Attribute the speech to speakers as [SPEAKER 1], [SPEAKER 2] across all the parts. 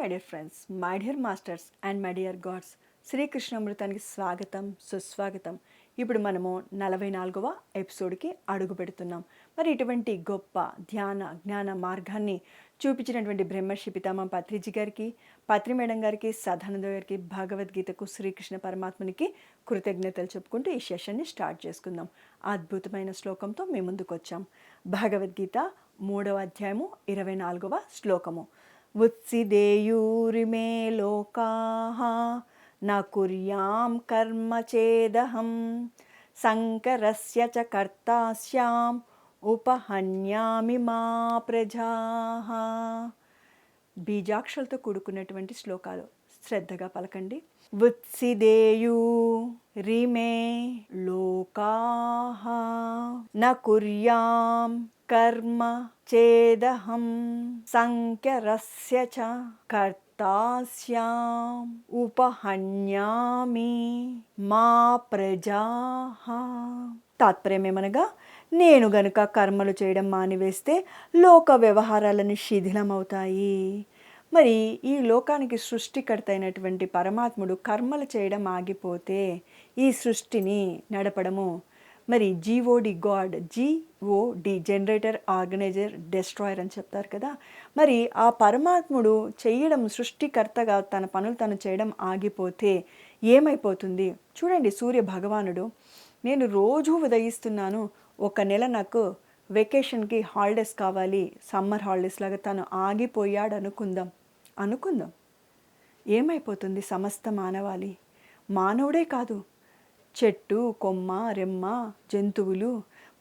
[SPEAKER 1] My dear friends, my dear masters and my dear gods. శ్రీకృష్ణామృతానికి స్వాగతం, సుస్వాగతం. ఇప్పుడు మనము 44వ ఎపిసోడ్కి అడుగు పెడుతున్నాం. మరి ఇటువంటి గొప్ప ధ్యాన జ్ఞాన మార్గాన్ని చూపించినటువంటి బ్రహ్మర్షి పితామహ పత్రిజీ గారికి, పత్రి మేడం గారికి, సదానంద గారికి, భగవద్గీతకు, శ్రీకృష్ణ పరమాత్మనికి కృతజ్ఞతలు చెప్పుకుంటూ ఈ సెషన్ని స్టార్ట్ చేసుకుందాం. అద్భుతమైన శ్లోకంతో మీ ముందుకు వచ్చాం. భగవద్గీత 3వ అధ్యాయము 24వ శ్లోకము. ఉత్సిదేయూరిమే లోకాః న కుర్యాం కర్మ చేదహం సంకరస్య చ కర్తాస్యాం ఉపహన్యామి మా ప్రజాః. బీజాక్షరాలతో కూడుకున్నటువంటి శ్లోకాలు శ్రద్ధగా పలకండి. ఉత్సిదేయూరిమే లోకాః న కుర్యాం కర్మ చేదహం సంకరస్య చ కర్తాస్యాం ఉపహన్యామి మా ప్రజాః. తాత్పర్యమేమనగా, నేను గనుక కర్మలు చేయడం మానివేస్తే లోక వ్యవహారాలను శిథిలమవుతాయి. మరి ఈ లోకానికి సృష్టికర్త అయినటువంటి పరమాత్ముడు కర్మలు చేయడం ఆగిపోతే ఈ సృష్టిని నడపడము, మరి G O D God, G O D generator, organiser, destroyer అని చెప్తారు కదా. మరి ఆ పరమాత్ముడు చేయడం, సృష్టికర్తగా తన పనులు తను చేయడం ఆగిపోతే ఏమైపోతుంది? చూడండి, సూర్య భగవానుడు, నేను రోజు ఉదయిస్తున్నాను, ఒక నెల నాకు వెకేషన్కి హాలిడేస్ కావాలి, సమ్మర్ హాలిడేస్ లాగా తను ఆగిపోయాడు అనుకుందాం. ఏమైపోతుంది సమస్త మానవాళి? మానవుడే కాదు, చెట్టు, కొమ్మ, రెమ్మ, జంతువులు.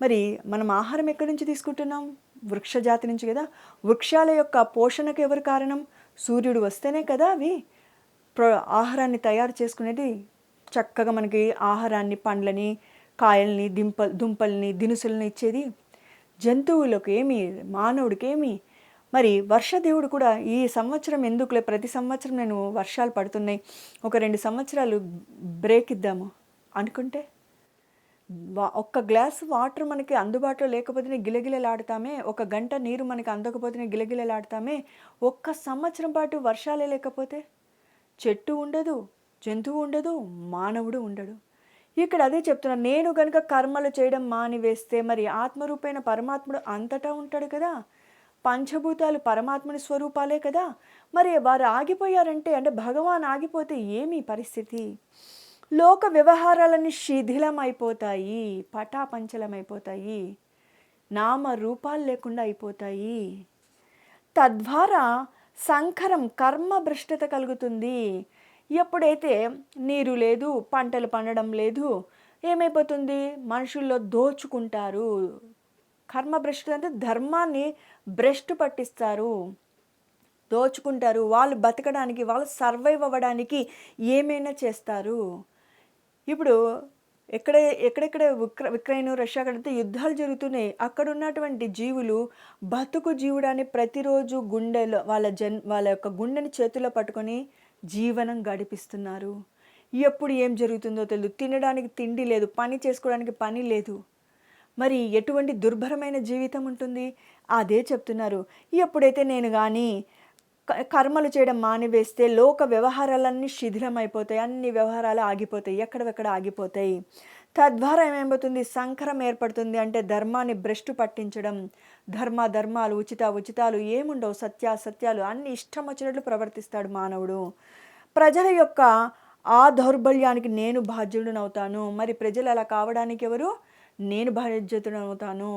[SPEAKER 1] మరి మనం ఆహారం ఎక్కడి నుంచి తీసుకుంటున్నాం? వృక్షజాతి నుంచి కదా. వృక్షాల యొక్క పోషణకు ఎవరు కారణం? సూర్యుడు వస్తేనే కదా అవి ఆహారాన్ని తయారు చేసుకునేది. చక్కగా మనకి ఆహారాన్ని, పండ్లని, కాయల్ని, దుంపల్ని, దినుసులని ఇచ్చేది. జంతువులకు ఏమి, మానవుడికి ఏమి. మరి వర్షదేవుడు కూడా ఈ సంవత్సరం ఎందుకులే, ప్రతి సంవత్సరం నేను వర్షాలు పడుతున్నాయి, ఒక 2 సంవత్సరాలు బ్రేక్ ఇద్దాము అనుకుంటే, ఒక్క గ్లాస్ వాటర్ మనకి అందుబాటులో లేకపోతేనే గిలగిలలాడుతామే, ఒక గంట నీరు మనకి అందకపోతేనే గిలగిలలాడుతామే. ఒక్క సంవత్సరం పాటు వర్షాలే లేకపోతే చెట్టు ఉండదు, జంతువు ఉండదు, మానవుడు ఉండడు. ఇక్కడ అదే చెప్తున్నా, నేను కనుక కర్మలు చేయడం మానివేస్తే మరి ఆత్మరూపైన పరమాత్ముడు అంతటా ఉంటాడు కదా. పంచభూతాలు పరమాత్ముని స్వరూపాలే కదా. మరి వారు ఆగిపోయారంటే, అంటే భగవాన్ ఆగిపోతే ఏమి పరిస్థితి? లోక వ్యవహారాలన్నీ శిథిలమైపోతాయి, పటాపంచలమైపోతాయి, నామ రూపాలు లేకుండా అయిపోతాయి. తద్వారా సంకరం, కర్మ భ్రష్టత కలుగుతుంది. ఎప్పుడైతే నీరు లేదు, పంటలు పండడం లేదు, ఏమైపోతుంది? మనుషుల్లో దోచుకుంటారు. కర్మ భ్రష్టు అంటే ధర్మాన్ని భ్రష్టు పట్టిస్తారు, దోచుకుంటారు. వాళ్ళు బతకడానికి, వాళ్ళు సర్వైవ్ అవ్వడానికి ఏమైనా చేస్తారు. ఇప్పుడు ఎక్కడెక్కడ ఉక్రెయిన్, రష్యా అక్కడంతా యుద్ధాలు జరుగుతున్నాయి. అక్కడ ఉన్నటువంటి జీవులు బతుకు జీవుడాన్ని ప్రతిరోజు గుండెలో వాళ్ళ యొక్క గుండెని చేతిలో పట్టుకొని జీవనం గడిపిస్తున్నారు. ఎప్పుడు ఏం జరుగుతుందో తెలియదు. తినడానికి తిండి లేదు, పని చేసుకోవడానికి పని లేదు. మరి ఎటువంటి దుర్భరమైన జీవితం ఉంటుంది? అదే చెప్తున్నారు. ఎప్పుడైతే నేను కానీ కర్మలు చేయడం మానివేస్తే లోక వ్యవహారాలన్నీ శిథిలమైపోతాయి, అన్ని వ్యవహారాలు ఆగిపోతాయి, ఎక్కడెక్కడ ఆగిపోతాయి. తద్వారా ఏమైపోతుంది? సంకరం ఏర్పడుతుంది. అంటే ధర్మాన్ని భ్రష్టు పట్టించడం. ధర్మాలు, ఉచితాలు ఏముండవు, సత్యాలు అన్ని ఇష్టం వచ్చినట్లు ప్రవర్తిస్తాడు మానవుడు. ప్రజల యొక్క ఆ దౌర్బల్యానికి నేను బాధ్యుడనవుతాను. మరి ప్రజలు అలా కావడానికి ఎవరు? నేను బాధ్యతనవుతాను.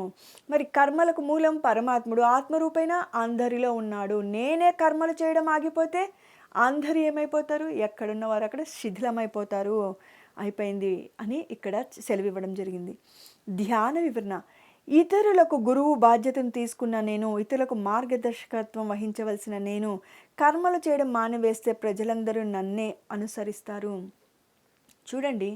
[SPEAKER 1] మరి కర్మలకు మూలం పరమాత్ముడు, ఆత్మరూపైన అందరిలో ఉన్నాడు. నేనే కర్మలు చేయడం ఆగిపోతే అందరూ ఏమైపోతారు? ఎక్కడున్న వారు అక్కడ శిథిలమైపోతారు. అయిపోయింది అని ఇక్కడ సెలవివ్వడం జరిగింది. ధ్యాన వివరణ. ఇతరులకు గురువు బాధ్యతను తీసుకున్న నేను, ఇతరులకు మార్గదర్శకత్వం వహించవలసిన నేను కర్మలు చేయడం మానివేస్తే ప్రజలందరూ నన్నే అనుసరిస్తారు. చూడండి,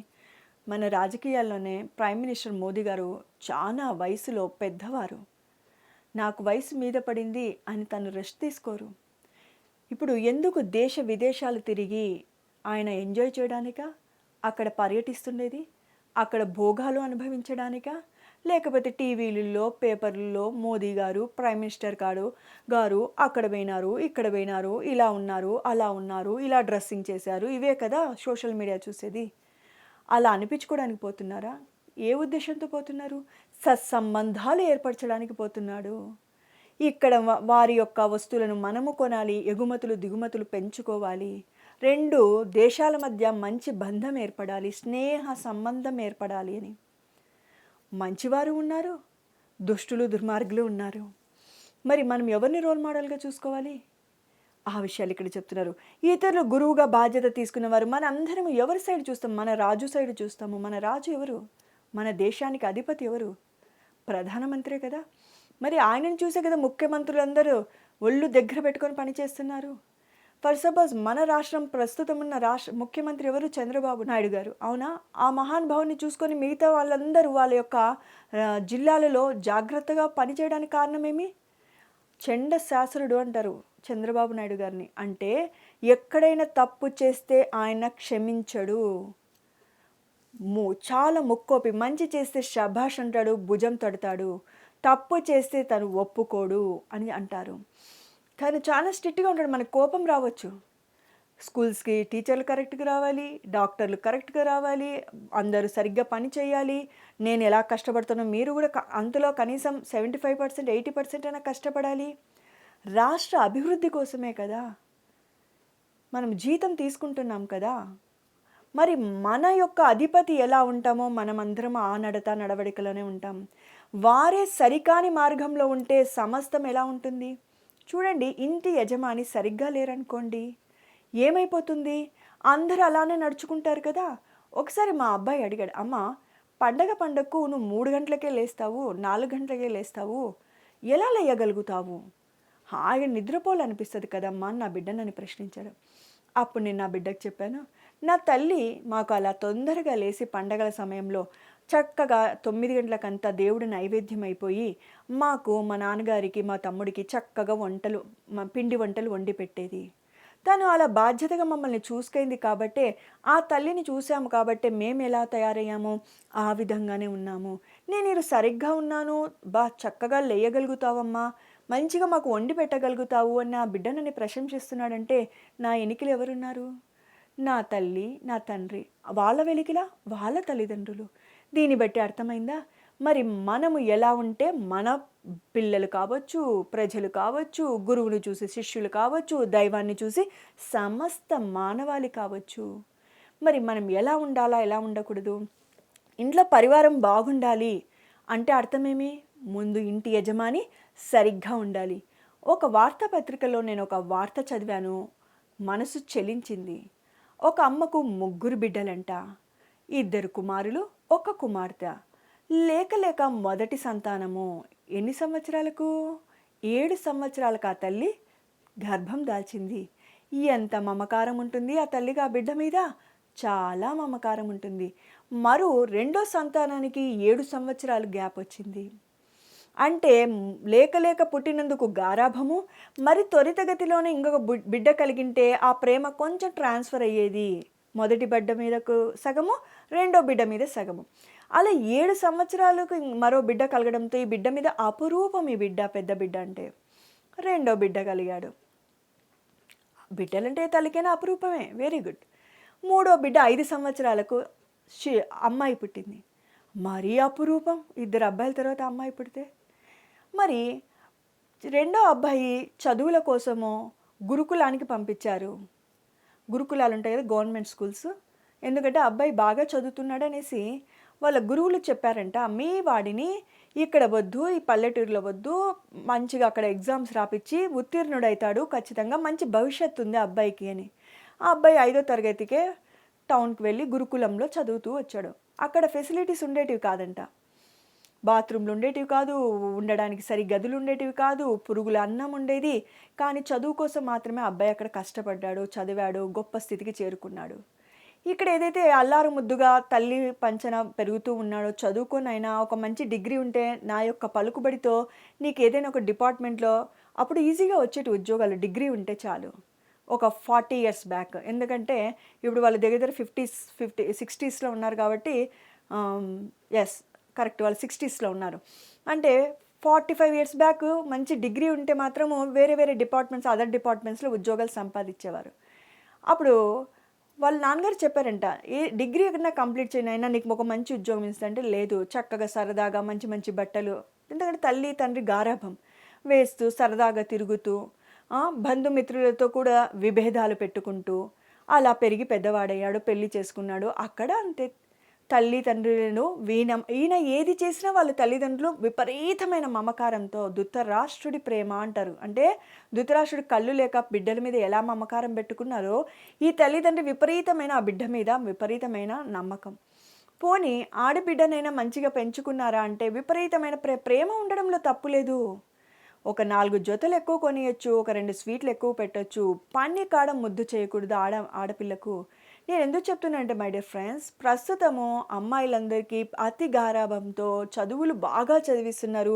[SPEAKER 1] మన రాజకీయాల్లోనే ప్రైమ్ మినిస్టర్ మోదీ గారు చాలా వయసులో పెద్దవారు. నాకు వయసు మీద పడింది అని తను రెస్ట్ తీసుకోరు. ఇప్పుడు ఎందుకు దేశ విదేశాలు తిరిగి ఆయన ఎంజాయ్ చేయడానికా? అక్కడ పర్యటిస్తుండేది? అక్కడ భోగాలు అనుభవించడానికా? లేకపోతే టీవీలలో పేపర్లలో మోదీ గారు ప్రైమ్ మినిస్టర్ గారు అక్కడ పోయినారు, ఇక్కడ పోయినారు, ఇలా ఉన్నారు, అలా ఉన్నారు, ఇలా డ్రెస్సింగ్ చేశారు, ఇవే కదా సోషల్ మీడియా చూసేది. అలా అనిపించుకోవడానికి పోతున్నారా? ఏ ఉద్దేశంతో పోతున్నారు? సత్సంబంధాలు ఏర్పరచడానికి పోతున్నాడు. ఇక్కడ వారి యొక్క వస్తువులను మనము కొనాలి, ఎగుమతులు దిగుమతులు పెంచుకోవాలి, 2 దేశాల మధ్య మంచి బంధం ఏర్పడాలి, స్నేహ సంబంధం ఏర్పడాలి అని. మంచివారు ఉన్నారు, దుష్టులు దుర్మార్గులు ఉన్నారు. మరి మనం ఎవరిని రోల్ మోడల్గా చూసుకోవాలి? ఆ విషయాలు ఇక్కడ చెప్తున్నారు. ఇతరులు గురువుగా బాధ్యత తీసుకున్నవారు. మన అందరం ఎవరి సైడ్ చూస్తాం? మన రాజు సైడ్ చూస్తాము. మన రాజు ఎవరు? మన దేశానికి అధిపతి ఎవరు? ప్రధానమంత్రే కదా. మరి ఆయనను చూసే కదా ముఖ్యమంత్రులందరూ ఒళ్ళు దగ్గర పెట్టుకొని పనిచేస్తున్నారు. ఫర్ సపోజ్ మన రాష్ట్రం ప్రస్తుతం ఉన్న ముఖ్యమంత్రి ఎవరు? చంద్రబాబు నాయుడు గారు. అవునా? ఆ మహానుభావుని చూసుకొని మిగతా వాళ్ళందరూ వాళ్ళ యొక్క జిల్లాలలో జాగ్రత్తగా పనిచేయడానికి కారణమేమి? చెండ శాసనుడు అంటారు చంద్రబాబు నాయుడు గారిని. అంటే ఎక్కడైనా తప్పు చేస్తే ఆయన క్షమించడు. చాలా ముక్కోపి. మంచి చేస్తే శభాష్ అంటాడు, భుజం తడతాడు. తప్పు చేస్తే తను ఒప్పుకోడు అని అంటారు. కానీ చాలా స్ట్రిక్ట్గా ఉంటాడు. మనకు కోపం రావచ్చు. స్కూల్స్కి టీచర్లు కరెక్ట్గా రావాలి, డాక్టర్లు కరెక్ట్గా రావాలి, అందరూ సరిగ్గా పని చేయాలి. నేను ఎలా కష్టపడుతానో మీరు కూడా అంతలో కనీసం 75%, 80% అయినా కష్టపడాలి. రాష్ట్ర అభివృద్ధి కోసమే కదా మనం జీతం తీసుకుంటున్నాం కదా. మరి మన యొక్క అధిపతి ఎలా ఉంటామో మనమందరం ఆ నడవడికలోనే ఉంటాం. వారే సరికాని మార్గంలో ఉంటే సమస్తం ఎలా ఉంటుంది? చూడండి, ఇంటి యజమాని సరిగ్గా లేరనుకోండి, ఏమైపోతుంది? అందరూ అలానే నడుచుకుంటారు కదా. ఒకసారి మా అబ్బాయి అడిగాడు, అమ్మ పండగకు నువ్వు 3 గంటలకే లేస్తావు, 4 గంటలకే లేస్తావు, ఎలా లేయగలుగుతావు? హాయిగా నిద్రపోవాలనిపిస్తుంది కదమ్మా నా బిడ్డనని ప్రశ్నించాడు. అప్పుడు నేను నా బిడ్డకు చెప్పాను, నా తల్లి మాకు అలా తొందరగా లేచి పండగల సమయంలో చక్కగా 9 గంటలకంతా దేవుడి నైవేద్యం అయిపోయి మాకు మా నాన్నగారికి మా తమ్ముడికి చక్కగా పిండి వంటలు వండి పెట్టేది. తను అలా బాధ్యతగా మమ్మల్ని చూసుకుంది కాబట్టే, ఆ తల్లిని చూసాము కాబట్టే మేము ఎలా తయారయ్యామో ఆ విధంగానే ఉన్నాము. నేను సరిగ్గా ఉన్నాను, చక్కగా లేయగలుగుతావమ్మా, మంచిగా మాకు వండి పెట్టగలుగుతావు అని నా బిడ్డ నన్ను ప్రశంసిస్తున్నాడంటే నా ఎనికిలు ఎవరున్నారు? నా తల్లి, నా తండ్రి, వాళ్ళ వెలికిలా వాళ్ళ తల్లిదండ్రులు. దీన్ని బట్టి అర్థమైందా? మరి మనము ఎలా ఉంటే మన పిల్లలు కావచ్చు, ప్రజలు కావచ్చు, గురువును చూసి శిష్యులు కావచ్చు, దైవాన్ని చూసి సమస్త మానవాళి కావచ్చు. మరి మనం ఎలా ఉండాలా, ఎలా ఉండకూడదు? ఇంట్లో పరివారం బాగుండాలి అంటే అర్థమేమి? ముందు ఇంటి యజమాని సరిగ్గా ఉండాలి. ఒక వార్తాపత్రికలో నేను ఒక వార్త చదివాను, మనసు చెలించింది. ఒక అమ్మకు 3 బిడ్డలంట, 2 కుమారులు, 1 కుమార్తె. లేక మొదటి సంతానము ఎన్ని సంవత్సరాలకు? 7 సంవత్సరాలకు ఆ తల్లి గర్భం దాల్చింది. ఎంత మమకారం ఉంటుంది ఆ తల్లికి ఆ బిడ్డ మీద? చాలా మమకారం ఉంటుంది. మరో 2వ సంతానానికి 7 సంవత్సరాలు గ్యాప్ వచ్చింది. అంటే లేక పుట్టినందుకు గారాభము, మరి త్వరితగతిలోనే ఇంకొక బిడ్డ కలిగింటే ఆ ప్రేమ కొంచెం ట్రాన్స్ఫర్ అయ్యేది. మొదటి బిడ్డ మీదకు సగము, 2వ బిడ్డ మీద సగము. అలా 7 సంవత్సరాలకు మరో బిడ్డ కలగడంతో ఈ బిడ్డ మీద అపురూపం. ఈ బిడ్డ పెద్ద బిడ్డ అంటే 2వ బిడ్డ కలిగాడు. బిడ్డలంటే తల్లికైనా అపురూపమే, వెరీ గుడ్. 3వ బిడ్డ 5 సంవత్సరాలకు అమ్మాయి పుట్టింది, మరీ అపురూపం. 2 అబ్బాయిల తర్వాత అమ్మాయి పుడితే. మరి 2వ అబ్బాయి చదువుల కోసమో గురుకులానికి పంపించారు. గురుకులాలు ఉంటాయి కదా, గవర్నమెంట్ స్కూల్స్. ఎందుకంటే అబ్బాయి బాగా చదువుతున్నాడు అనేసి వాళ్ళ గురువులు చెప్పారంట, మీ వాడిని ఇక్కడ వద్దు, ఈ పల్లెటూరులో వద్దు, మంచిగా అక్కడ ఎగ్జామ్స్ రాపిచ్చి ఉత్తీర్ణుడవుతాడు, ఖచ్చితంగా మంచి భవిష్యత్తు ఉంది అబ్బాయికి అని. ఆ అబ్బాయి 5వ తరగతికే టౌన్కి వెళ్ళి గురుకులంలో చదువుతూ వచ్చాడు. అక్కడ ఫెసిలిటీస్ ఉండేటివి కాదంట, బాత్రూమ్లు ఉండేటివి కాదు, ఉండడానికి సరి గదులు ఉండేటివి కాదు, పురుగుల అన్నం ఉండేది. కానీ చదువు కోసం మాత్రమే అబ్బాయి అక్కడ కష్టపడ్డాడు, చదివాడు, గొప్ప స్థితికి చేరుకున్నాడు. ఇక్కడ ఏదైతే అల్లారు ముద్దుగా తల్లి పంచన పెరుగుతూ ఉన్నాడో, చదువుకొనైనా ఒక మంచి డిగ్రీ ఉంటే నా యొక్క పలుకుబడితో నీకు ఏదైనా ఒక డిపార్ట్మెంట్లో అప్పుడు ఈజీగా వచ్చేటి ఉద్యోగాలు, డిగ్రీ ఉంటే చాలు. ఒక 40 years బ్యాక్. ఎందుకంటే ఇప్పుడు వాళ్ళ దగ్గర 50s 60sలో ఉన్నారు కాబట్టి ఎస్ కరెక్ట్ వాళ్ళు 60స్‌లో ఉన్నారు. అంటే 45 ఇయర్స్ బ్యాక్ మంచి డిగ్రీ ఉంటే మాత్రము వేరే వేరే డిపార్ట్మెంట్స్, అదర్ డిపార్ట్మెంట్స్‌లో ఉద్యోగాలు సంపాదించేవారు. అప్పుడు వాళ్ళ నాన్నగారు చెప్పారంట, "ఏ డిగ్రీ ఏదన్నా కంప్లీట్ చెయ్యి నాయనా నీకు ఒక మంచి ఉద్యోగం ఇస్తా" అంటే, "లేదు చక్కగా సరదాగా మంచి మంచి బట్టలు" ఎందుకంటే తల్లి, తండ్రి గారాబం వేస్తూ, సరదాగా తిరుగుతూ, బంధుమిత్రులతో కూడా విభేదాలు పెట్టుకుంటూ, అలా పెరిగి పెద్దవాడయ్యాడు, పెళ్లి చేసుకున్నాడు. అక్కడ అంతే తల్లిదండ్రులను ఈయన ఏది చేసినా వాళ్ళ తల్లిదండ్రులు విపరీతమైన మమకారంతో ధృతరాష్ట్రుడి ప్రేమ అంటారు. అంటే ధృతరాష్ట్రుడి కళ్ళు లేక బిడ్డల మీద ఎలా మమకారం పెట్టుకున్నారో ఈ తల్లిదండ్రి విపరీతమైన ఆ బిడ్డ మీద విపరీతమైన నమ్మకం. పోనీ ఆడబిడ్డనైనా మంచిగా పెంచుకున్నారా అంటే విపరీతమైన ప్రేమ ఉండడంలో తప్పు లేదు. ఒక 4 జతలు ఎక్కువ కొనియొచ్చు, ఒక 2 స్వీట్లు ఎక్కువ పెట్టొచ్చు. పని కాడ ముద్దు చేయకూడదు ఆడపిల్లకు. నేనెందుకు చెప్తున్నానంటే మై డియర్ ఫ్రెండ్స్, ప్రస్తుతము అమ్మాయిలందరికీ అతి గారాబంతో చదువులు బాగా చదివిస్తున్నారు.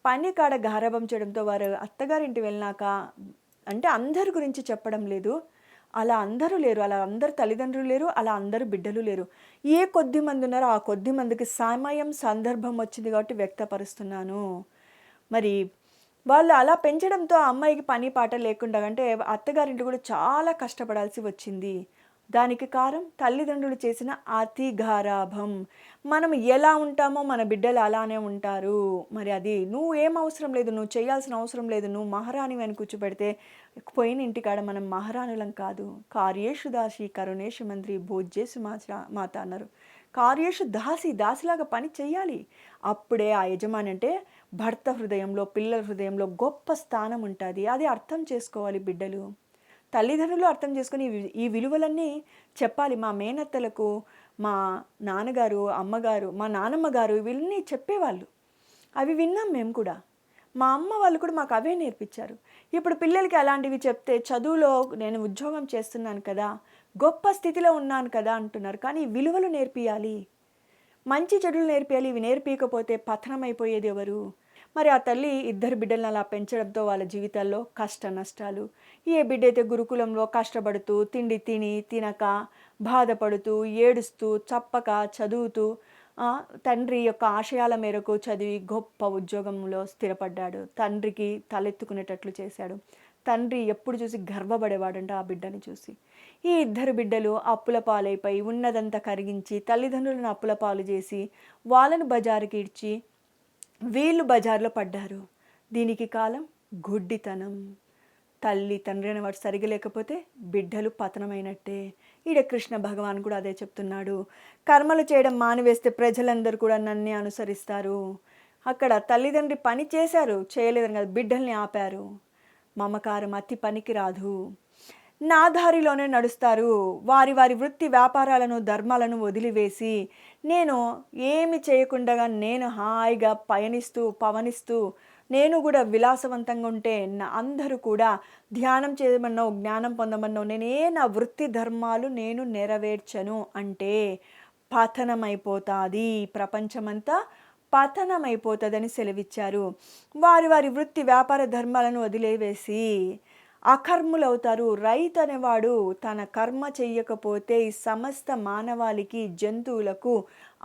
[SPEAKER 1] పని కాడ గారాబం చేయడంతో వారు అత్తగారింటి వెళ్ళినాక అంటే అందరి గురించి చెప్పడం లేదు. అలా అందరూ లేరు. అలా అందరు తల్లిదండ్రులు లేరు. అలా అందరూ బిడ్డలు లేరు. ఏ కొద్ది మంది ఉన్నారో ఆ కొద్ది మందికి సమయం, సందర్భం వచ్చింది కాబట్టి వ్యక్తపరుస్తున్నాను. మరి వాళ్ళు అలా పెంచడంతో ఆ అమ్మాయికి పని పాట లేకుండా అంటే అత్తగారింట్లో కూడా చాలా కష్టపడాల్సి వచ్చింది. దానికి కారణం తల్లిదండ్రులు చేసిన అతి గారాబం. మనం ఎలా ఉంటామో మన బిడ్డలు అలానే ఉంటారు. మరి అది నువ్వేం అవసరం లేదు. నువ్వు చేయాల్సిన అవసరం లేదు. నువ్వు మహారాణివి అని కూర్చోబెడితే పోయిన ఇంటికాడ మనం మహారాణులం కాదు. కార్యేషు దాసి కరుణేషు మంత్రి భోజ్యేసు మాత అన్నారు. కార్యేషు దాసిలాగా పని చెయ్యాలి. అప్పుడే ఆ యజమాని అంటే భర్త హృదయంలో, పిల్లల హృదయంలో గొప్ప స్థానం ఉంటుంది. అది అర్థం చేసుకోవాలి బిడ్డలు. తల్లిదండ్రులు అర్థం చేసుకొని ఈ విలువలన్నీ చెప్పాలి. మా మేనత్తలకు మా నాన్నగారు, అమ్మగారు, మా నానమ్మ గారు వీళ్ళని చెప్పేవాళ్ళు. అవి విన్నాం మేము కూడా. మా అమ్మ వాళ్ళు కూడా మాకు అవే నేర్పించారు. ఇప్పుడు పిల్లలకి అలాంటివి చెప్తే చదువులో నేను ఉద్యోగం చేస్తున్నాను కదా, గొప్ప స్థితిలో ఉన్నాను కదా అంటున్నారు. కానీ విలువలు నేర్పియాలి, మంచి చెడులు నేర్పియాలి. ఇవి నేర్పించకపోతే పతనమైపోయేది ఎవరు? మరి ఆ తల్లి ఇద్దరు బిడ్డలను అలా పెంచడంతో వాళ్ళ జీవితాల్లో కష్ట నష్టాలు. ఏ బిడ్డ అయితే గురుకులంలో కష్టపడుతూ తిండి తినక బాధపడుతూ ఏడుస్తూ చప్పక చదువుతూ తండ్రి యొక్క ఆశయాల మేరకు చదివి గొప్ప ఉద్యోగంలో స్థిరపడ్డాడు. తండ్రికి తలెత్తుకునేటట్లు చేశాడు. తండ్రి ఎప్పుడు చూసి గర్వపడేవాడంట ఆ బిడ్డని చూసి. ఈ ఇద్దరు బిడ్డలు అప్పుల పాలైపోయి ఉన్నదంతా కరిగించి తల్లిదండ్రులను అప్పుల పాలు చేసి వాళ్ళను బజారుకి ఇడ్చి వీళ్ళు బజార్లో పడ్డారు. దీనికి కాలం గుడ్డితనం. తల్లి తండ్రి అనేవాడు సరిగా లేకపోతే బిడ్డలు పతనమైనట్టే. ఈడ కృష్ణ భగవాన్ కూడా అదే చెప్తున్నాడు. కర్మలు చేయడం మానివేస్తే ప్రజలందరూ కూడా నన్నే అనుసరిస్తారు. అక్కడ తల్లిదండ్రి పని చేశారు, చేయలేదని కాదు, బిడ్డల్ని ఆపారు. మమకారం అతి పనికి రాదు. నా దారిలోనే నడుస్తారు. వారి వారి వృత్తి వ్యాపారాలను ధర్మాలను వదిలివేసి నేను ఏమి చేయకుండా నేను హాయిగా పవనిస్తూ నేను కూడా విలాసవంతంగా ఉంటే అందరూ కూడా ధ్యానం చేయమన్నావు, జ్ఞానం పొందమన్నావు, నా వృత్తి ధర్మాలు నేను నెరవేర్చను అంటే పతనమైపోతుంది. ప్రపంచమంతా పతనమైపోతుందని సెలవిచ్చారు. వారి వారి వృత్తి వ్యాపార ధర్మాలను వదిలేవేసి అకర్ములవుతారు. రైతు అనేవాడు తన కర్మ చెయ్యకపోతే ఈ సమస్త మానవాళికి జంతువులకు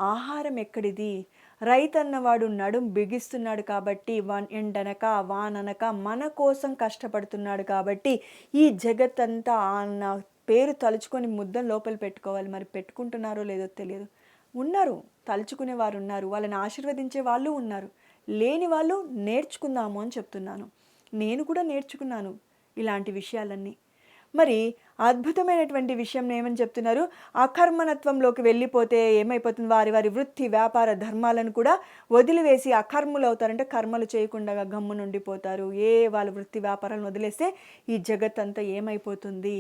[SPEAKER 1] ఆహారం ఎక్కడిది? రైతు అన్నవాడు నడుం బిగిస్తున్నాడు కాబట్టి ఎండనక వాననక మన కోసం కష్టపడుతున్నాడు కాబట్టి ఈ జగత్తంతా నా పేరు తలుచుకొని ముద్దను లోపల పెట్టుకోవాలి. మరి పెట్టుకుంటున్నారో లేదో తెలియదు. ఉన్నారు, తలుచుకునే వారు ఉన్నారు, వాళ్ళని ఆశీర్వదించే వాళ్ళు ఉన్నారు. లేని వాళ్ళు నేర్చుకుందాము అని చెప్తున్నాను. నేను కూడా నేర్చుకున్నాను ఇలాంటి విషయాలన్నీ. మరి అద్భుతమైనటువంటి విషయం ఏమని చెప్తున్నారు? అకర్మణత్వంలోకి వెళ్ళిపోతే ఏమైపోతుంది? వారి వారి వృత్తి వ్యాపార ధర్మాలను కూడా వదిలివేసి అకర్ములు అవుతారంటే కర్మలు చేయకుండా గమ్మునుండిపోతారు. వాళ్ళ వృత్తి వ్యాపారాలను వదిలేస్తే ఈ జగత్ అంతా ఏమైపోతుంది?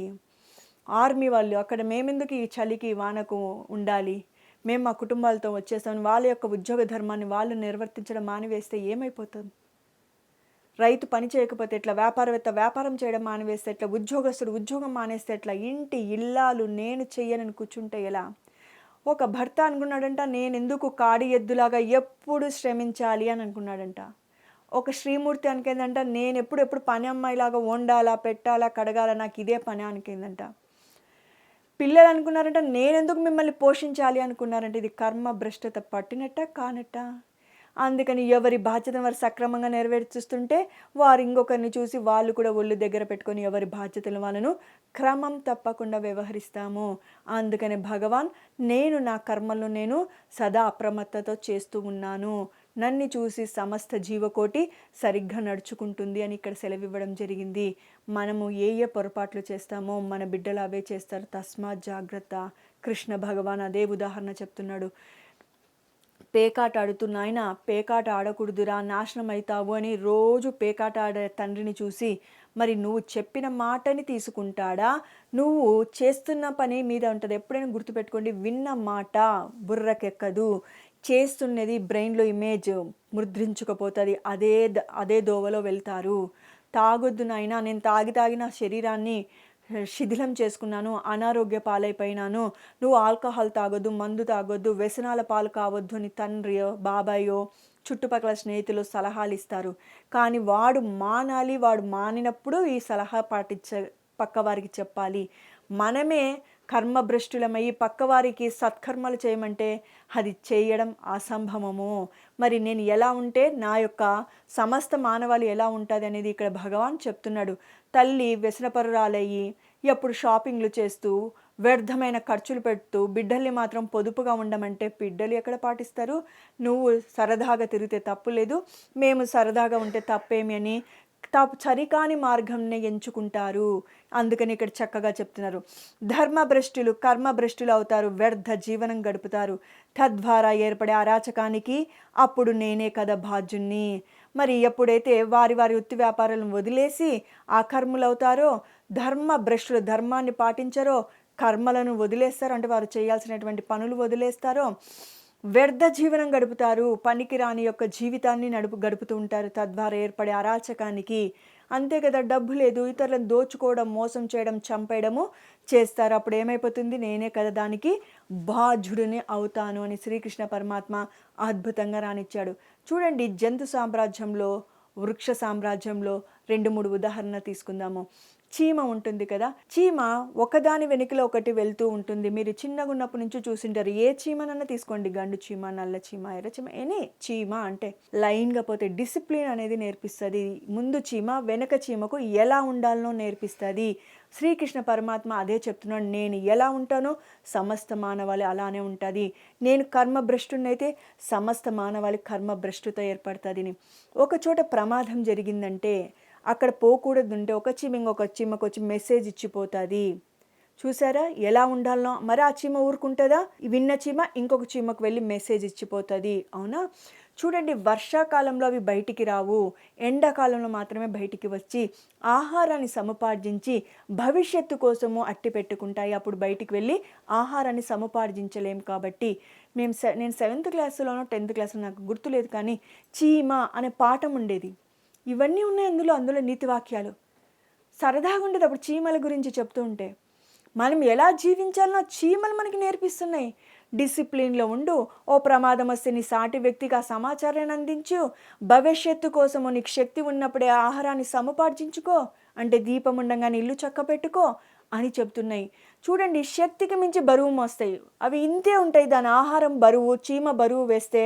[SPEAKER 1] ఆర్మీ వాళ్ళు అక్కడ మేమెందుకు ఈ చలికి వానకు ఉండాలి, మేము మా కుటుంబాలతో వచ్చేస్తామని వాళ్ళ యొక్క ఉద్యోగ ధర్మాన్ని వాళ్ళు నిర్వర్తించడం మానివేస్తే ఏమైపోతుంది? రైతు పని చేయకపోతే ఎట్లా? వ్యాపారవేత్త వ్యాపారం చేయడం మానివేస్తే ఎట్లా? ఉద్యోగస్తుడు ఉద్యోగం మానేస్తే ఎట్లా? ఇంటి ఇల్లాలు నేను చెయ్యనని కూర్చుంటే ఎలా? ఒక భర్త అనుకున్నాడంట, నేను ఎందుకు కాడి ఎద్దులాగా ఎప్పుడు శ్రమించాలి అని అనుకున్నాడంట. ఒక శ్రీమూర్తి అనుకేందంట, నేను ఎప్పుడు పని అమ్మాయిలాగా వండాలా, పెట్టాలా, కడగాల, నాకు ఇదే పని అనుకేందంట. పిల్లలు అనుకున్నారంట నేనెందుకు మిమ్మల్ని పోషించాలి అనుకున్నారంటే ఇది కర్మ భ్రష్టత పట్టినట్ట కానట్ట. అందుకని ఎవరి బాధ్యతను వారు సక్రమంగా నెరవేర్చుస్తుంటే వారు ఇంకొకరిని చూసి వాళ్ళు కూడా ఒళ్ళు దగ్గర పెట్టుకొని ఎవరి బాధ్యతలు వాళ్ళను క్రమం తప్పకుండా వ్యవహరిస్తాము. అందుకని భగవాన్ నేను నా కర్మలను నేను సదా అప్రమత్తతో చేస్తూ ఉన్నాను. నన్ను చూసి సమస్త జీవకోటి సరిగ్గా నడుచుకుంటుంది అని ఇక్కడ సెలవివ్వడం జరిగింది. మనము ఏ ఏ పొరపాట్లు చేస్తామో మన బిడ్డలు అవే చేస్తారు. తస్మాత్ జాగ్రత్త. కృష్ణ భగవాన్ అదే ఉదాహరణ చెప్తున్నాడు. పేకాట ఆడుతూ నాయన పేకాట ఆడకూడదురా నాశనం అవుతావు అని రోజు పేకాట ఆడే తండ్రిని చూసి మరి నువ్వు చెప్పిన మాటని తీసుకుంటాడా, నువ్వు చేస్తున్న పని మీద ఉంటుంది. ఎప్పుడైనా గుర్తుపెట్టుకోండి, విన్న మాట బుర్రకెక్కదు, చేస్తున్నది బ్రెయిన్లో ఇమేజ్ ముద్రించుకపోతుంది. అదే దోవలో వెళ్తారు. తాగొద్దు నాయన, నేను తాగి నా శరీరాన్ని శిథిలం చేసుకున్నాను, అనారోగ్య పాలైపోయినాను, నువ్వు ఆల్కహాల్ తాగొద్దు, మందు తాగొద్దు, వ్యసనాల పాలు కావద్దు అని తండ్రియో బాబాయో చుట్టుపక్కల స్నేహితులు సలహాలు ఇస్తారు. కానీ వాడు మానాలి, వాడు మానినప్పుడు ఈ సలహా పక్కవారికి చెప్పాలి. మనమే కర్మభ్రష్టులమయ్యి పక్కవారికి సత్కర్మలు చేయమంటే అది చేయడం అసంభవము. మరి నేను ఎలా ఉంటే నా యొక్క సమస్త మానవాళి ఎలా ఉంటుంది అనేది ఇక్కడ భగవాన్ చెప్తున్నాడు. తల్లి వ్యసనపరురాలయ్యి ఎప్పుడు షాపింగ్లు చేస్తూ వ్యర్థమైన ఖర్చులు పెడుతూ బిడ్డల్ని మాత్రం పొదుపుగా ఉండమంటే బిడ్డలు ఎక్కడ పాటిస్తారు? నువ్వు సరదాగా తిరిగితే తప్పు లేదు, మేము సరదాగా ఉంటే తప్పేమి అని సరికాని మార్గంని ఎంచుకుంటారు. అందుకని ఇక్కడ చక్కగా చెప్తున్నారు, ధర్మభ్రష్టులు కర్మభ్రష్టులు అవుతారు, వ్యర్థ జీవనం గడుపుతారు. తద్వారా ఏర్పడే అరాచకానికి అప్పుడు నేనే కదా బాధ్యుణ్ణి. మరి ఎప్పుడైతే వారి వృత్తి వ్యాపారాలను వదిలేసి అకర్ములవుతారో, ధర్మభ్రష్టులు ధర్మాన్ని పాటించరో, కర్మలను వదిలేస్తారో అంటే వారు చేయాల్సినటువంటి పనులు వదిలేస్తారో, వ్యర్థ జీవనం గడుపుతారు, పనికిరాని యొక్క జీవితాన్ని గడుపుతూ ఉంటారు. తద్వారా ఏర్పడే అరాచకానికి అంతే కదా, డబ్బు లేదు, ఇతరులను దోచుకోవడం, మోసం చేయడం, చంపేయడము చేస్తారు. అప్పుడు ఏమైపోతుంది? నేనే కదా దానికి బాధ్యుడిని అవుతాను అని శ్రీకృష్ణ పరమాత్మ అద్భుతంగా రానిచ్చాడు. చూడండి, జంతు సామ్రాజ్యంలో, వృక్ష సామ్రాజ్యంలో 2-3 ఉదాహరణ తీసుకుందాము. చీమ ఉంటుంది కదా, చీమ ఒకదాని వెనుకలో ఒకటి వెళ్తూ ఉంటుంది. మీరు చిన్నగా ఉన్నప్పటి నుంచి చూసింటారు. ఏ చీమనన్నా తీసుకోండి, గండు చీమ, నల్ల చీమ, ఎర్ర చీమ, ఎనీ చీమ అంటే లైన్గా పోతే డిసిప్లిన్ అనేది నేర్పిస్తుంది. ముందు చీమ వెనక చీమకు ఎలా ఉండాలనో నేర్పిస్తుంది. శ్రీకృష్ణ పరమాత్మ అదే చెప్తున్నాడు, నేను ఎలా ఉంటానో సమస్త మానవాళి అలానే ఉంటుంది. నేను కర్మభ్రష్టునైతే సమస్త మానవాళి కర్మభ్రష్టుతో ఏర్పడుతుంది. ఒక చోట ప్రమాదం జరిగిందంటే అక్కడ పోకూడదుంటే ఒక చీమ ఇంకొక చీమకు వచ్చి మెసేజ్ ఇచ్చిపోతుంది. చూసారా ఎలా ఉండాలనో? మరి ఆ చీమ ఊరుకుంటుందా? విన్న చీమ ఇంకొక చీమకు వెళ్ళి మెసేజ్ ఇచ్చిపోతుంది. అవునా? చూడండి, వర్షాకాలంలో అవి బయటికి రావు, ఎండాకాలంలో మాత్రమే బయటికి వచ్చి ఆహారాన్ని సముపార్జించి భవిష్యత్తు కోసము అట్టి పెట్టుకుంటాయి. అప్పుడు బయటికి వెళ్ళి ఆహారాన్ని సముపార్జించలేము. కాబట్టి నేను 7th క్లాసులోనో 10th క్లాసులో నాకు గుర్తులేదు, కానీ చీమ అనే పాఠం ఉండేది. ఇవన్నీ ఉన్నాయి అందులో నీతి వాక్యాలు. సరదాగా ఉండేది అప్పుడు చీమల గురించి చెప్తూ ఉంటే. మనం ఎలా జీవించాలనో చీమలు మనకి నేర్పిస్తున్నాయి. డిసిప్లిన్లో ఉండు, ఓ ప్రమాదం వస్తే నీ సాటి వ్యక్తికి ఆ సమాచారాన్ని అందించు, భవిష్యత్తు కోసము నీకు శక్తి ఉన్నప్పుడే ఆహారాన్ని సముపార్జించుకో, అంటే దీపం ఉండగానే ఇల్లు చక్క పెట్టుకో అని చెప్తున్నాయి. చూడండి, శక్తికి మించి బరువు మోస్తాయి. అవి ఇంతే ఉంటాయి, దాని ఆహారం బరువు. చీమ బరువు వేస్తే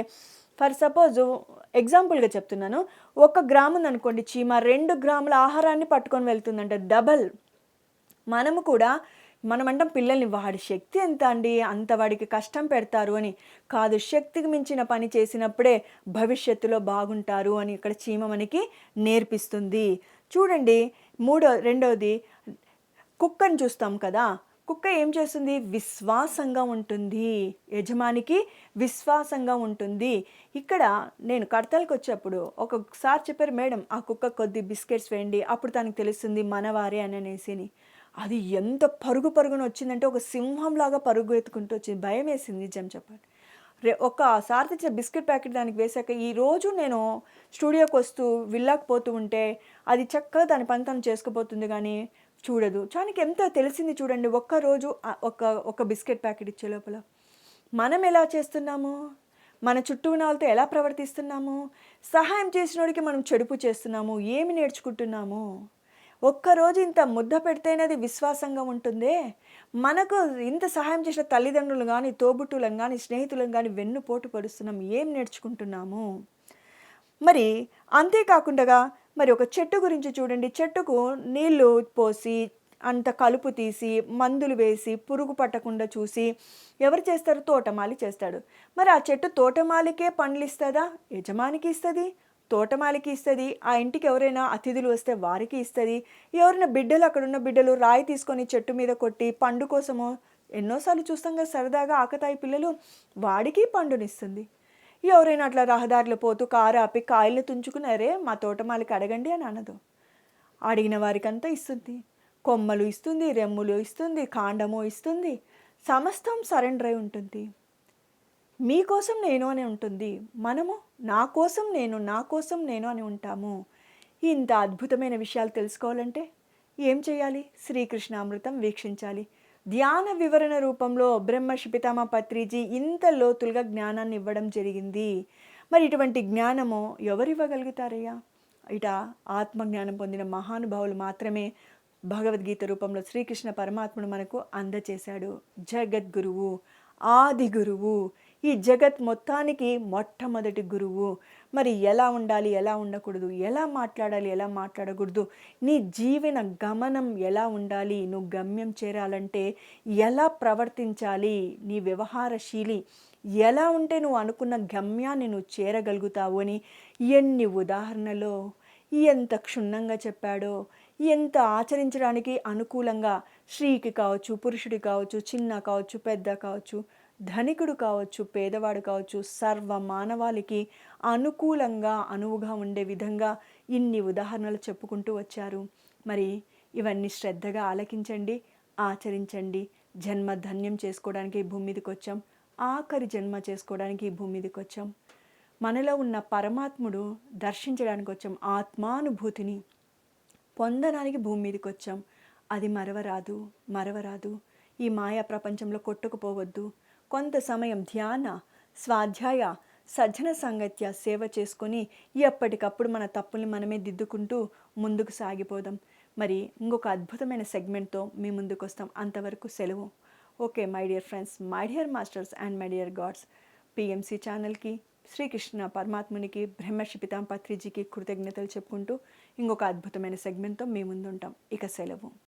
[SPEAKER 1] ఫర్ సపోజ్ ఎగ్జాంపుల్గా చెప్తున్నాను, 1 గ్రాము ఉందనుకోండి, చీమ 2 గ్రాముల ఆహారాన్ని పట్టుకొని వెళ్తుందంట, డబల్. మనము కూడా మనమంటాం పిల్లల్ని, వాడి శక్తి ఎంత అండి, అంత వాడికి కష్టం పెడతారు అని. కాదు, శక్తికి మించిన పని చేసినప్పుడే భవిష్యత్తులో బాగుంటారు అని ఇక్కడ చీమ మనకి నేర్పిస్తుంది. చూడండి, రెండవది కుక్కను చూస్తాం కదా, కుక్క ఏం చేస్తుంది? విశ్వాసంగా ఉంటుంది, యజమానికి విశ్వాసంగా ఉంటుంది. ఇక్కడ నేను కడతలకు వచ్చేప్పుడు ఒకసారి చెప్పారు, మేడం ఆ కుక్క కొద్ది బిస్కెట్స్ వేయండి, అప్పుడు తనకు తెలుస్తుంది మనవారే అని అనేసి. అది ఎంత పరుగున వచ్చిందంటే ఒక సింహంలాగా పరుగు ఎత్తుకుంటూ వచ్చింది. భయం వేసింది నిజం చెప్పండి. ఒకసారి తెచ్చిన బిస్కెట్ ప్యాకెట్ దానికి వేసాక ఈరోజు నేను స్టూడియోకి వస్తూ విల్లాకి పోతూ ఉంటే అది చక్కగా దాని పని తను చేసుకుపోతుంది, కానీ చూడదు. చానికి ఎంత తెలిసింది చూడండి, ఒక్కరోజు ఒక బిస్కెట్ ప్యాకెట్ ఇచ్చే లోపల. మనం ఎలా చేస్తున్నాము? మన చుట్టూ ఉన్న వాళ్ళతో ఎలా ప్రవర్తిస్తున్నాము? సహాయం చేసినోడికి మనం చెడుపు చేస్తున్నాము. ఏమి నేర్చుకుంటున్నాము? ఒక్కరోజు ఇంత ముద్ద పెడితేనే అది విశ్వాసంగా ఉంటుందే. మనకు ఇంత సహాయం చేసిన తల్లిదండ్రులు గానీ, తోబుట్టువులను గానీ, స్నేహితులను గానీ వెన్నుపోటు పొడుస్తున్నాం. ఏం నేర్చుకుంటున్నాము? మరి అంతే కాకుండగా మరి ఒక చెట్టు గురించి చూడండి. చెట్టుకు నీళ్లు పోసి, అంత కలుపు తీసి, మందులు వేసి, పురుగు పట్టకుండా చూసి ఎవరు చేస్తారు? తోటమాలి చేస్తాడు. మరి ఆ చెట్టు తోటమాలికే పండ్లిస్తదా? యజమానికి ఇస్తది. తోటమాలికి ఇస్తది. ఆ ఇంటికి ఎవరైనా అతిథులు వస్తే వారికి ఇస్తది. ఎవరైనా బిడ్డలు అక్కడున్న బిడ్డలు రాయి తీసుకొని చెట్టు మీద కొట్టి పండు కోసమో ఎన్నోసార్లు చూస్తాం కదా సరదాగా ఆకతాయి పిల్లలు, వాడికి పండునిస్తుంది. ఎవరైనా అట్లా రహదారిలో పోతూ కారు ఆపి కాయలు తుంచుకుని "అరే మా తోటమాలికి అడగండి" అని అనదు. అడిగిన వారికంతా ఇస్తుంది. కొమ్మలు ఇస్తుంది, రెమ్ములు ఇస్తుంది, కాండము ఇస్తుంది. సమస్తం సరెండర్ అయి ఉంటుంది. మీకోసం నేను అని ఉంటుంది. మనము నా కోసం నేను, నా కోసం నేను అని ఉంటాము. ఇంత అద్భుతమైన విషయాలు తెలుసుకోవాలంటే ఏం చేయాలి? శ్రీకృష్ణామృతం వీక్షించాలి. ధ్యాన వివరణ రూపంలో బ్రహ్మర్షి పితామహ పత్రిజీ ఇంత లోతులుగా జ్ఞానాన్ని ఇవ్వడం జరిగింది. మరి ఇటువంటి జ్ఞానము ఎవరు ఇవ్వగలుగుతారయ్యా? ఇట ఆత్మజ్ఞానం పొందిన మహానుభావులు మాత్రమే భగవద్గీత రూపంలో శ్రీకృష్ణ పరమాత్ముడు మనకు అందచేశాడు. జగద్గురువు, ఆది గురువు, ఈ జగత్ మొత్తానికి మొట్టమొదటి గురువు. మరి ఎలా ఉండాలి, ఎలా ఉండకూడదు, ఎలా మాట్లాడాలి, ఎలా మాట్లాడకూడదు, నీ జీవన గమనం ఎలా ఉండాలి, నువ్వు గమ్యం చేరాలంటే ఎలా ప్రవర్తించాలి, నీ వ్యవహారశీలి ఎలా ఉంటే నువ్వు అనుకున్న గమ్యాన్ని నువ్వు చేరగలుగుతావు అని ఎన్ని ఉదాహరణలో ఎంత క్షుణ్ణంగా చెప్పాడో, ఎంత ఆచరించడానికి అనుకూలంగా స్త్రీకి కావచ్చు, పురుషుడికి కావచ్చు, చిన్న కావచ్చు, పెద్ద కావచ్చు, ధనికుడు కావచ్చు, పేదవాడు కావచ్చు, సర్వ మానవాళికి అనుకూలంగా అనువుగా ఉండే విధంగా ఇన్ని ఉదాహరణలు చెప్పుకుంటూ వచ్చారు. మరి ఇవన్నీ శ్రద్ధగా ఆలకించండి, ఆచరించండి. జన్మ ధన్యం చేసుకోవడానికి ఈ భూమి మీదకి వచ్చాం. ఆఖరి జన్మ చేసుకోవడానికి ఈ భూమి మీదకి వచ్చాం. మనలో ఉన్న పరమాత్ముడు దర్శించడానికి వచ్చాం. ఆత్మానుభూతిని పొందడానికి భూమి మీదకి వచ్చాం. అది మరవరాదు, మరవరాదు. ఈ మాయా ప్రపంచంలో కొట్టుకుపోవద్దు. కొంత సమయం ధ్యాన, స్వాధ్యాయ, సజ్జన సంగత్య సేవ చేసుకొని ఎప్పటికప్పుడు మన తప్పుల్ని మనమే దిద్దుకుంటూ ముందుకు సాగిపోదాం. మరి ఇంకొక అద్భుతమైన సెగ్మెంట్తో మీ ముందుకు వస్తాం. అంతవరకు సెలవు. Okay my dear friends, my dear masters and my dear God's, PMC ఛానల్కి, శ్రీకృష్ణ పరమాత్మునికి, బ్రహ్మర్షి పితామహ పత్రిజీకి కృతజ్ఞతలు చెప్పుకుంటూ ఇంకొక అద్భుతమైన సెగ్మెంట్తో మీ ముందుంటాం. ఇక సెలవు.